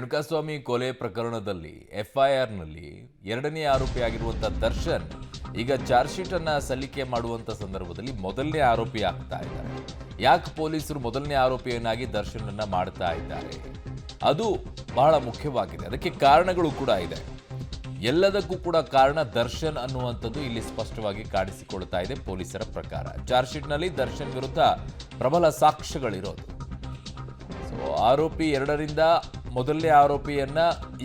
ರೇಣುಕಾಸ್ವಾಮಿ ಕೊಲೆ ಪ್ರಕರಣದಲ್ಲಿ ಎಫ್ಐಆರ್ನಲ್ಲಿ ಎರಡನೇ ಆರೋಪಿಯಾಗಿರುವಂಥ ದರ್ಶನ್ ಈಗ ಚಾರ್ಜ್ ಶೀಟ್ ಅನ್ನ ಸಲ್ಲಿಕೆ ಮಾಡುವಂತ ಸಂದರ್ಭದಲ್ಲಿ ಮೊದಲನೇ ಆರೋಪಿ ಆಗ್ತಾ ಇದ್ದಾರೆ. ಯಾಕೆ ಪೊಲೀಸರು ಮೊದಲನೇ ಆರೋಪಿಯನ್ನಾಗಿ ದರ್ಶನ್ ಅನ್ನ ಮಾಡ್ತಾ ಇದ್ದಾರೆ ಅದು ಬಹಳ ಮುಖ್ಯವಾಗಿದೆ. ಅದಕ್ಕೆ ಕಾರಣಗಳು ಕೂಡ ಇದೆ. ಎಲ್ಲದಕ್ಕೂ ಕೂಡ ಕಾರಣ ದರ್ಶನ್ ಅನ್ನುವಂಥದ್ದು ಇಲ್ಲಿ ಸ್ಪಷ್ಟವಾಗಿ ಕಾಣಿಸಿಕೊಳ್ತಾ ಇದೆ ಪೊಲೀಸರ ಪ್ರಕಾರ. ಚಾರ್ಜ್ ಶೀಟ್ನಲ್ಲಿ ದರ್ಶನ್ ವಿರುದ್ಧ ಪ್ರಬಲ ಸಾಕ್ಷ್ಯಗಳಿರೋದು. ಆರೋಪಿ ಎರಡರಿಂದ ಮೊದಲನೇ ಆರೋಪಿಯನ್ನ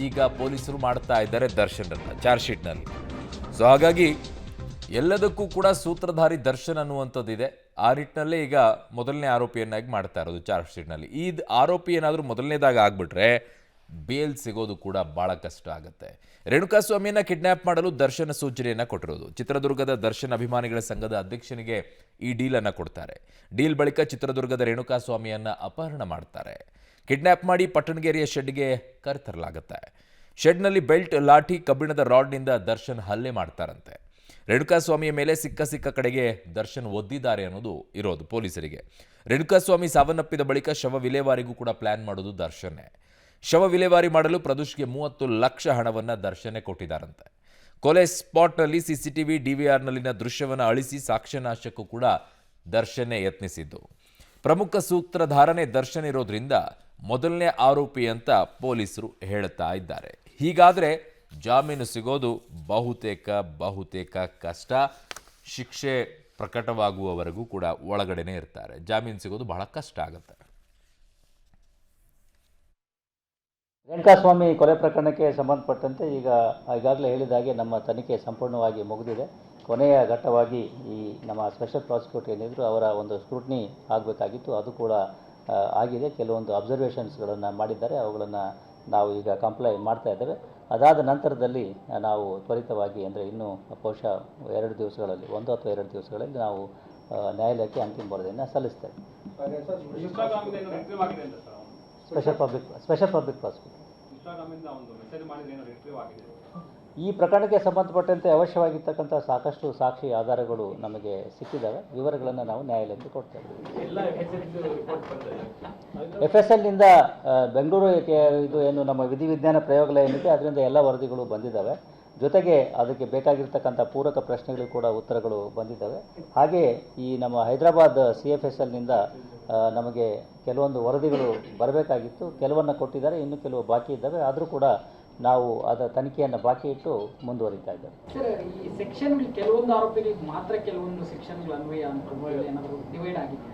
ಈಗ ಪೊಲೀಸರು ಮಾಡ್ತಾ ಇದ್ದಾರೆ ದರ್ಶನ್ ಅನ್ನ ಚಾರ್ಜ್ ಶೀಟ್ನಲ್ಲಿ. ಸೊ ಹಾಗಾಗಿ ಎಲ್ಲದಕ್ಕೂ ಕೂಡ ಸೂತ್ರಧಾರಿ ದರ್ಶನ್ ಅನ್ನುವಂಥದ್ದಿದೆ. ಆ ನಿಟ್ಟಿನಲ್ಲೇ ಈಗ ಮೊದಲನೇ ಆರೋಪಿಯನ್ನಾಗಿ ಮಾಡ್ತಾ ಇರೋದು ಚಾರ್ಜ್ ಶೀಟ್ನಲ್ಲಿ. ಈ ಆರೋಪಿ ಏನಾದರೂ ಮೊದಲನೇದಾಗ ಆಗ್ಬಿಟ್ರೆ ಬೇಲ್ ಸಿಗೋದು ಕೂಡ ಬಹಳ ಕಷ್ಟ ಆಗುತ್ತೆ. ರೇಣುಕಾಸ್ವಾಮಿಯನ್ನ ಕಿಡ್ನಾಪ್ ಮಾಡಲು ದರ್ಶನ್ ಸೂಚನೆಯನ್ನ ಕೊಟ್ಟಿರೋದು. ಚಿತ್ರದುರ್ಗದ ದರ್ಶನ್ ಅಭಿಮಾನಿಗಳ ಸಂಘದ ಅಧ್ಯಕ್ಷನಿಗೆ ಈ ಡೀಲ್ ಅನ್ನ ಕೊಡ್ತಾರೆ. ಡೀಲ್ ಬಳಿಕ ಚಿತ್ರದುರ್ಗದ ರೇಣುಕಾಸ್ವಾಮಿಯನ್ನ ಅಪಹರಣ ಮಾಡ್ತಾರೆ. ಕಿಡ್ನಾಪ್ ಮಾಡಿ ಪಟ್ಟಣಗೆರೆಯ ಶೆಡ್ಗೆ ಕರೆತರಲಾಗುತ್ತೆ. ಶೆಡ್ನಲ್ಲಿ ಬೆಲ್ಟ್, ಲಾಠಿ, ಕಬ್ಬಿಣದ ರಾಡ್ನಿಂದ ದರ್ಶನ್ ಹಲ್ಲೆ ಮಾಡ್ತಾರಂತೆ. ರೇಣುಕಾಸ್ವಾಮಿಯ ಮೇಲೆ ಸಿಕ್ಕ ಕಡೆಗೆ ದರ್ಶನ್ ಒದ್ದಿದ್ದಾರೆ ಅನ್ನೋದು ಇರೋದು ಪೊಲೀಸರಿಗೆ. ರೇಣುಕಾಸ್ವಾಮಿ ಸಾವನ್ನಪ್ಪಿದ ಬಳಿಕ ಶವ ವಿಲೇವಾರಿಗೂ ಕೂಡ ಪ್ಲಾನ್ ಮಾಡೋದು ದರ್ಶನ್ನೇ. ಶವ ವಿಲೇವಾರಿ ಮಾಡಲು ಪ್ರದೋಷ್ಗೆ 30 ಲಕ್ಷ ಹಣವನ್ನು ದರ್ಶನೇ ಕೊಟ್ಟಿದ್ದಾರಂತೆ. ಕೊಲೆ ಸ್ಪಾಟ್ನಲ್ಲಿ ಸಿಸಿಟಿವಿ ಡಿವಿಆರ್ನಲ್ಲಿನ ದೃಶ್ಯವನ್ನು ಅಳಿಸಿ ಸಾಕ್ಷ್ಯನಾಶಕ್ಕೂ ಕೂಡ ದರ್ಶನೇ ಯತ್ನಿಸಿದ್ದು. ಪ್ರಮುಖ ಸೂತ್ರಧಾರನೆ ದರ್ಶನ್ ಇರೋದ್ರಿಂದ ಮೊದಲನೇ ಆರೋಪಿ ಅಂತ ಪೊಲೀಸರು ಹೇಳ್ತಾ ಇದ್ದಾರೆ. ಹೀಗಾದ್ರೆ ಜಾಮೀನು ಸಿಗೋದು ಬಹುತೇಕ ಕಷ್ಟ. ಶಿಕ್ಷೆ ಪ್ರಕಟವಾಗುವವರೆಗೂ ಕೂಡ ಒಳಗಡೆನೆ ಇರ್ತಾರೆ. ಜಾಮೀನು ಸಿಗೋದು ಬಹಳ ಕಷ್ಟ ಆಗುತ್ತೆ. ರೇಣುಕಾಸ್ವಾಮಿ ಕೊಲೆ ಪ್ರಕರಣಕ್ಕೆ ಸಂಬಂಧಪಟ್ಟಂತೆ ಈಗಾಗಲೇ ಹೇಳಿದ ಹಾಗೆ ನಮ್ಮ ತನಿಖೆ ಸಂಪೂರ್ಣವಾಗಿ ಮುಗಿದಿದೆ. ಕೊನೆಯ ಘಟ್ಟವಾಗಿ ಈ ನಮ್ಮ ಸ್ಪೆಷಲ್ ಪ್ರಾಸಿಕ್ಯೂಟರ್ ಏನಿದ್ರು ಅವರ ಒಂದು ಸ್ಕ್ರೂಟ್ನಿ ಆಗಬೇಕಾಗಿತ್ತು. ಅದು ಕೂಡ ಆಗಿದೆ. ಕೆಲವೊಂದು ಅಬ್ಸರ್ವೇಷನ್ಸ್ಗಳನ್ನು ಮಾಡಿದ್ದಾರೆ. ಅವುಗಳನ್ನು ನಾವು ಈಗ ಕಂಪ್ಲೈ ಮಾಡ್ತಾ ಇದ್ದೇವೆ. ಅದಾದ ನಂತರದಲ್ಲಿ ನಾವು ತ್ವರಿತವಾಗಿ ಅಂದರೆ ಇನ್ನೂ ಬಹುಶಃ 1 ದಿವಸಗಳಲ್ಲಿ ನಾವು ನ್ಯಾಯಾಲಯಕ್ಕೆ ಅಂತಿಮ ವರದಿಯನ್ನು ಸಲ್ಲಿಸ್ತೇವೆ. ಸ್ಪೆಷಲ್ ಪಬ್ಲಿಕ್ ಪ್ರಾಸಿಕ್ಯೂಟರ್ ಈ ಪ್ರಕರಣಕ್ಕೆ ಸಂಬಂಧಪಟ್ಟಂತೆ ಅವಶ್ಯವಾಗಿರ್ತಕ್ಕಂಥ ಸಾಕಷ್ಟು ಸಾಕ್ಷಿ ಆಧಾರಗಳು ನಮಗೆ ಸಿಕ್ಕಿದ್ದಾವೆ. ವಿವರಗಳನ್ನು ನಾವು ನ್ಯಾಯಾಲಯಕ್ಕೆ ಕೊಡ್ತೇವೆ. FSLನಿಂದ ಬೆಂಗಳೂರು ಇದು ಏನು ನಮ್ಮ ವಿಧಿವಿಜ್ಞಾನ ಪ್ರಯೋಗಾಲಯ ಏನಿದೆ ಅದರಿಂದ ಎಲ್ಲ ವರದಿಗಳು ಬಂದಿದ್ದಾವೆ. ಜೊತೆಗೆ ಅದಕ್ಕೆ ಬೇಕಾಗಿರ್ತಕ್ಕಂಥ ಪೂರಕ ಪ್ರಶ್ನೆಗಳು ಕೂಡ ಉತ್ತರಗಳು ಬಂದಿದ್ದಾವೆ. ಹಾಗೆಯೇ ಈ ನಮ್ಮ ಹೈದರಾಬಾದ್ CFSLನಿಂದ ನಮಗೆ ಕೆಲವೊಂದು ವರದಿಗಳು ಬರಬೇಕಾಗಿತ್ತು. ಕೆಲವನ್ನು ಕೊಟ್ಟಿದ್ದಾರೆ, ಇನ್ನು ಕೆಲವು ಬಾಕಿ ಇದ್ದಾವೆ. ಆದರೂ ಕೂಡ ನಾವು ಅದರ ತನಿಖೆಯನ್ನು ಬಾಕಿ ಇಟ್ಟು ಮುಂದುವರಿತಾ ಇದ್ದೇವೆ. ಸರ್, ಈ ಸೆಕ್ಷನ್ ಕೆಲವೊಂದು ಆರೋಪಿಗಳಿಗೆ ಮಾತ್ರ ಕೆಲವೊಂದು ಸೆಕ್ಷನ್ಗಳು ಅನ್ವಯ ಅಂತ ಏನಾದರೂ ಡಿವೈಡ್ ಆಗಿದೆ.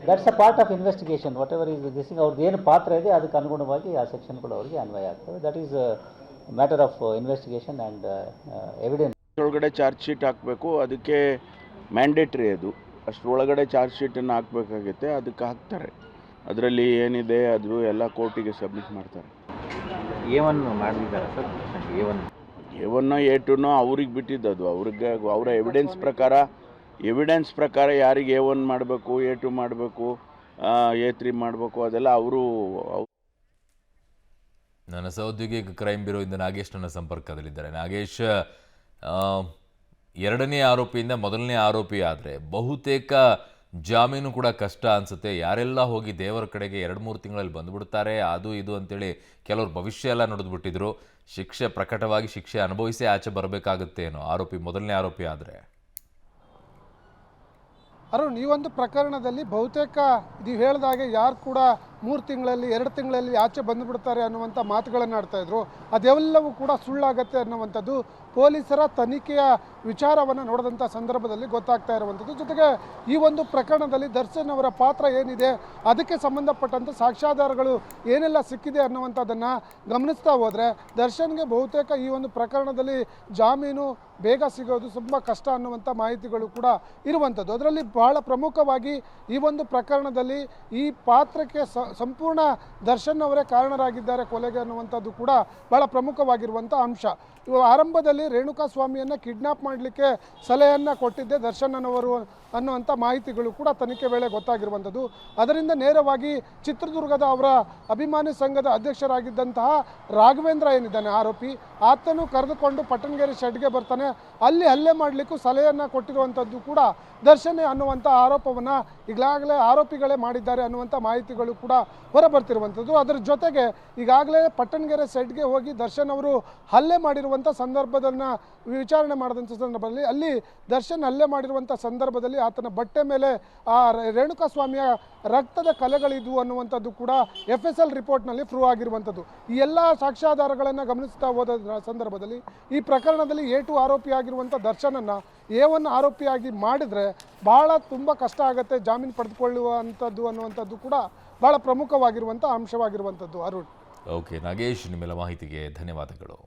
That's a part of investigation. What ever is this ಅವ್ರದ್ದು ಏನು ಪಾತ್ರ ಇದೆ ಅದಕ್ಕೆ ಅನುಗುಣವಾಗಿ ಆ ಸೆಕ್ಷನ್ಗಳು ಅವರಿಗೆ ಅನ್ವಯ ಆಗ್ತವೆ. That is matter of investigation and evidence. ಒಳಗಡೆ ಚಾರ್ಜ್ ಶೀಟ್ ಹಾಕಬೇಕು, ಅದಕ್ಕೆ ಮ್ಯಾಂಡೇಟ್ರಿ ಅದು. ಅಷ್ಟರೊಳಗಡೆ ಚಾರ್ಜ್ ಶೀಟನ್ನು ಹಾಕಬೇಕಾಗುತ್ತೆ, ಅದಕ್ಕೆ ಹಾಕ್ತಾರೆ. ಅದರಲ್ಲಿ ಏನಿದೆ ಅದು ಎಲ್ಲ ಕೋರ್ಟಿಗೆ ಸಬ್ಮಿಟ್ ಮಾಡ್ತಾರೆ. A1 ಮಾಡಿದ್ದಾರೆ ಸರ್. A1 A2 ಅವ್ರಿಗೆ ಬಿಟ್ಟಿದ್ದದು. ಅವ್ರಿಗೆ ಅವರ ಎವಿಡೆನ್ಸ್ ಪ್ರಕಾರ ಯಾರಿಗೆ A1 ಮಾಡಬೇಕು, A2 ಮಾಡಬೇಕು, A3 ಮಾಡಬೇಕು ಅದೆಲ್ಲ ಅವರು. ನನ್ನ ಸಹೋದ್ಯೋಗಿ ಕ್ರೈಮ್ ಬ್ಯೂರೋ ಇಂದ ನಾಗೇಶ್ ನನ್ನ ಸಂಪರ್ಕದಲ್ಲಿದ್ದಾರೆ. ನಾಗೇಶ್, ಎರಡನೇ ಆರೋಪಿಯಿಂದ ಮೊದಲನೇ ಆರೋಪಿ ಆದರೆ ಬಹುತೇಕ ಜಾಮೀನು ಕೂಡ ಕಷ್ಟ ಅನ್ಸುತ್ತೆ. ಯಾರೆಲ್ಲ ಹೋಗಿ ದೇವರ ಕಡೆಗೆ 2-3 ತಿಂಗಳಲ್ಲಿ ಬಂದುಬಿಡ್ತಾರೆ, ಅದು ಇದು ಅಂತೇಳಿ ಕೆಲವರು ಭವಿಷ್ಯ ಎಲ್ಲ ನುಡಿದ್ಬಿಟ್ಟಿದ್ರು. ಶಿಕ್ಷೆ ಪ್ರಕಟವಾಗಿ ಶಿಕ್ಷೆ ಅನುಭವಿಸಿ ಆಚೆ ಬರಬೇಕಾಗುತ್ತೆ ಏನೋ ಮೊದಲನೇ ಆರೋಪಿ ಆದರೆ. ಅರುಣ್, ಈ ಒಂದು ಪ್ರಕರಣದಲ್ಲಿ ಬಹುತೇಕ ನೀವು ಹೇಳಿದಾಗೆ ಯಾರು ಕೂಡ 3 ತಿಂಗಳಲ್ಲಿ 2 ತಿಂಗಳಲ್ಲಿ ಆಚೆ ಬಂದುಬಿಡ್ತಾರೆ ಅನ್ನುವಂಥ ಮಾತುಗಳನ್ನು ಆಡ್ತಾ ಇದ್ರು. ಅದೆಲ್ಲವೂ ಕೂಡ ಸುಳ್ಳಾಗತ್ತೆ ಅನ್ನುವಂಥದ್ದು ಪೊಲೀಸರ ತನಿಖೆಯ ವಿಚಾರವನ್ನು ನೋಡಿದಂಥ ಸಂದರ್ಭದಲ್ಲಿ ಗೊತ್ತಾಗ್ತಾ ಇರುವಂಥದ್ದು. ಜೊತೆಗೆ ಈ ಒಂದು ಪ್ರಕರಣದಲ್ಲಿ ದರ್ಶನ್ ಅವರ ಪಾತ್ರ ಏನಿದೆ, ಅದಕ್ಕೆ ಸಂಬಂಧಪಟ್ಟಂಥ ಸಾಕ್ಷ್ಯಾಧಾರಗಳು ಏನೆಲ್ಲ ಸಿಕ್ಕಿದೆ ಅನ್ನುವಂಥದ್ದನ್ನು ಗಮನಿಸ್ತಾ ಹೋದರೆ ದರ್ಶನ್ಗೆ ಬಹುತೇಕ ಈ ಒಂದು ಪ್ರಕರಣದಲ್ಲಿ ಜಾಮೀನು ಬೇಗ ಸಿಗೋದು ತುಂಬ ಕಷ್ಟ ಅನ್ನುವಂಥ ಮಾಹಿತಿಗಳು ಕೂಡ ಇರುವಂಥದ್ದು. ಅದರಲ್ಲಿ ಬಹಳ ಪ್ರಮುಖವಾಗಿ ಈ ಒಂದು ಪ್ರಕರಣದಲ್ಲಿ ಈ ಪಾತ್ರಕ್ಕೆ ಸಂಪೂರ್ಣ ದರ್ಶನ್ ಅವರೇ ಕಾರಣರಾಗಿದ್ದಾರೆ ಕೊಲೆಗೆ ಅನ್ನುವಂಥದ್ದು ಕೂಡ ಬಹಳ ಪ್ರಮುಖವಾಗಿರುವಂಥ ಅಂಶ. ಆರಂಭದಲ್ಲಿ ರೇಣುಕಾಸ್ವಾಮಿಯನ್ನು ಕಿಡ್ನಾಪ್ ಮಾಡಿ ಮಾಡಲಿಕ್ಕೆ ಸಲಹೆಯನ್ನು ಕೊಟ್ಟಿದ್ದೆ ದರ್ಶನ್ನವರು ಅನ್ನುವಂಥ ಮಾಹಿತಿಗಳು ಕೂಡ ತನಿಖೆ ವೇಳೆ ಗೊತ್ತಾಗಿರುವಂಥದ್ದು. ಅದರಿಂದ ನೇರವಾಗಿ ಚಿತ್ರದುರ್ಗದ ಅವರ ಅಭಿಮಾನಿ ಸಂಘದ ಅಧ್ಯಕ್ಷರಾಗಿದ್ದಂತಹ ರಾಘವೇಂದ್ರ ಏನಿದ್ದಾನೆ ಆರೋಪಿ, ಆತನು ಕರೆದುಕೊಂಡು ಪಟ್ಟಣಗೆರೆ ಶೆಡ್ಗೆ ಬರ್ತಾನೆ. ಅಲ್ಲಿ ಹಲ್ಲೆ ಮಾಡಲಿಕ್ಕೂ ಸಲಹೆಯನ್ನು ಕೊಟ್ಟಿರುವಂಥದ್ದು ಕೂಡ ದರ್ಶನ್ ಅನ್ನುವಂಥ ಆರೋಪವನ್ನು ಈಗಾಗಲೇ ಆರೋಪಿಗಳೇ ಮಾಡಿದ್ದಾರೆ ಅನ್ನುವಂಥ ಮಾಹಿತಿಗಳು ಕೂಡ ಹೊರಬರ್ತಿರುವಂಥದ್ದು. ಅದರ ಜೊತೆಗೆ ಈಗಾಗಲೇ ಪಟ್ಟಣಗೆರೆ ಸೆಡ್ಗೆ ಹೋಗಿ ದರ್ಶನ್ ಅವರು ಹಲ್ಲೆ ಮಾಡಿರುವಂಥ ಸಂದರ್ಭದನ್ನು ವಿಚಾರಣೆ ಮಾಡಿದಂಥ ಸಂದರ್ಭದಲ್ಲಿ ಅಲ್ಲಿ ದರ್ಶನ್ ಹಲ್ಲೆ ಮಾಡಿರುವಂಥ ಸಂದರ್ಭದಲ್ಲಿ ಆತನ ಬಟ್ಟೆ ಮೇಲೆ ಆ ರೇಣುಕಾಸ್ವಾಮಿಯ ರಕ್ತದ ಕಲೆಗಳಿದ್ವು ಅನ್ನುವಂಥದ್ದು ಕೂಡ FSL ರಿಪೋರ್ಟ್ನಲ್ಲಿ ಪ್ರೂವ್ ಆಗಿರುವಂಥದ್ದು. ಈ ಎಲ್ಲ ಸಾಕ್ಷ್ಯಾಧಾರಗಳನ್ನು ಗಮನಿಸ್ತಾ ಹೋದ ಸಂದರ್ಭದಲ್ಲಿ ಈ ಪ್ರಕರಣದಲ್ಲಿ A2 ಆರೋಪಿಯಾಗಿರುವಂಥ ದರ್ಶನನ್ನು A1 ಆರೋಪಿಯಾಗಿ ಮಾಡಿದರೆ ಬಹಳ ತುಂಬ ಕಷ್ಟ ಆಗುತ್ತೆ ಜಾಮೀನು ಪಡೆದುಕೊಳ್ಳುವಂಥದ್ದು ಅನ್ನುವಂಥದ್ದು ಕೂಡ ಬಹಳ ಪ್ರಮುಖವಾಗಿರುವಂಥ ಅಂಶವಾಗಿರುವಂಥದ್ದು. ಅರುಣ್. ಓಕೆ ನಾಗೇಶ್, ನಿಮ್ಮೆಲ್ಲ ಮಾಹಿತಿಗೆ ಧನ್ಯವಾದಗಳು.